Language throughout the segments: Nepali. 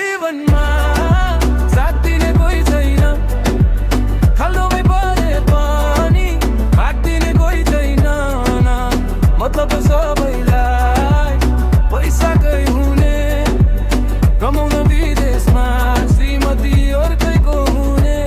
जीवनमा साथ दिने कोही छैन, खाल्डोमै परे पनि भाग दिने कोही छैन। मतलब सबैलाई पैसाकै हुने, कमाउन विदेशमा श्रीमती अर्कैको हुने।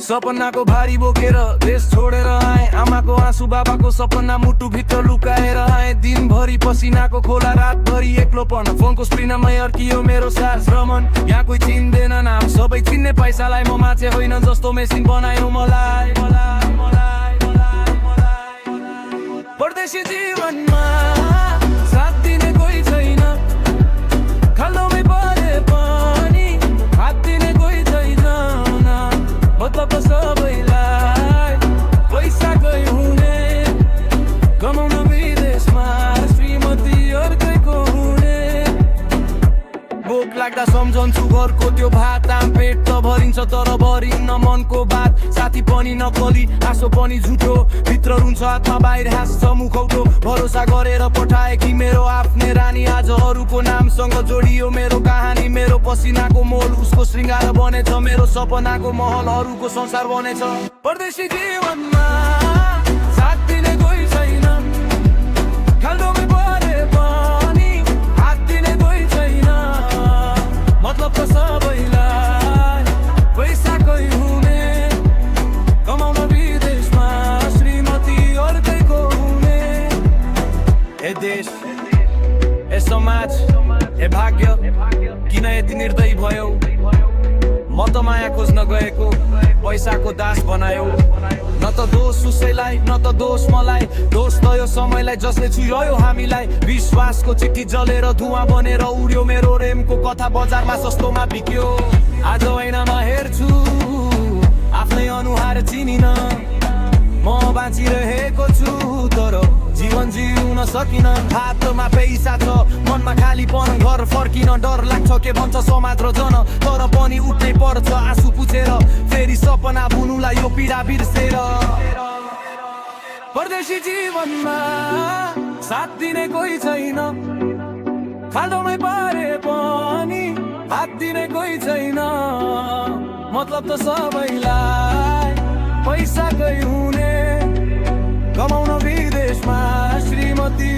सपनाको भारी बोकेर देश छोडेर आए, आमाको आँसु बाबाको सपना मुटुभित्र लुकाएर आए। दिनभरि पसिनाको खोला, रातभरि एक्लोपन, फोनको स्क्रिनमै अड्कियो मेरो सास भ्रमण। यहाँ कोही चिन्दैन नाम, सबै चिन्ने पैसालाई, म मान्छे होइन जस्तो मेसिन बनायो मलाई। परदेशी जीवनमा साथ दिने कोही छैन, खाल्डोमै परे पनि हात दिने कोही छैन। मतलब सबैलाई पैसाकै हुने, कमाउन विदेशमा श्रीमती अर्कैको हुने। भोक लाग्दा सम्झन्छु घरको त्यो भात, आम पेट त भरिन्छ तर भरिन्न मनको बात। साथी पनि नकली, आँसो पनि झुठो, भित्र रुन्छ आत्मा बाहिर हाँस्छ मुखौटो। भरोसा गरेर पठाए कि मेरो आफ्नै रानी, आज अरूको नामसँग जोडियो मेरो कहानी। मेरो पसिनाको मोल उसको श्रृङ्गार बनेछ, मेरो सपनाको महल अरूको संसार बनेछ। परदेशी जीवनमा साथ दिने कोही छैन, खाल्डोमै परे पनि हात दिने कोही छैन। मतलब त सबैलाई पैसाकै हुने, कमाउन विदेशमा श्रीमती अर्कैको हुने। ए देश, ए समाज, ए भाग्य, किन यति निर्दयी भयो? म त माया खोज्न गएको पैसाको दास बनायो। न त दोष उसैलाई, न त दोष मलाई, दोष त यो समयलाई जसले छुयो हामीलाई। विश्वासको चिठी जलेर धुवा बनेर उड्यो, मेरो रेमको कथा बजारमा सस्तोमा बिक्यो। आज ऐनामा हेर्छु आफ्नै अनुहार चिनिन, म बाँचिरहेको छु तर जीवन जिउन सकिन। हातमा पैसा छ, मनमा खालीपन, घर फर्किन डर लाग्छ के भन्छ समाज र जन। तर पनि उठ्नै पर्छ आँसु पुछेर, फेरि सपना बुनुलाई यो पीडा बिर्सेर। परदेशी जीवनमा साथ दिने कोही छैन, खाल्डोमै परे पनि हात दिने कोही छैन। मतलब त सबैलाई पैसाकै हुने, कमाउन विदेशमा श्रीमती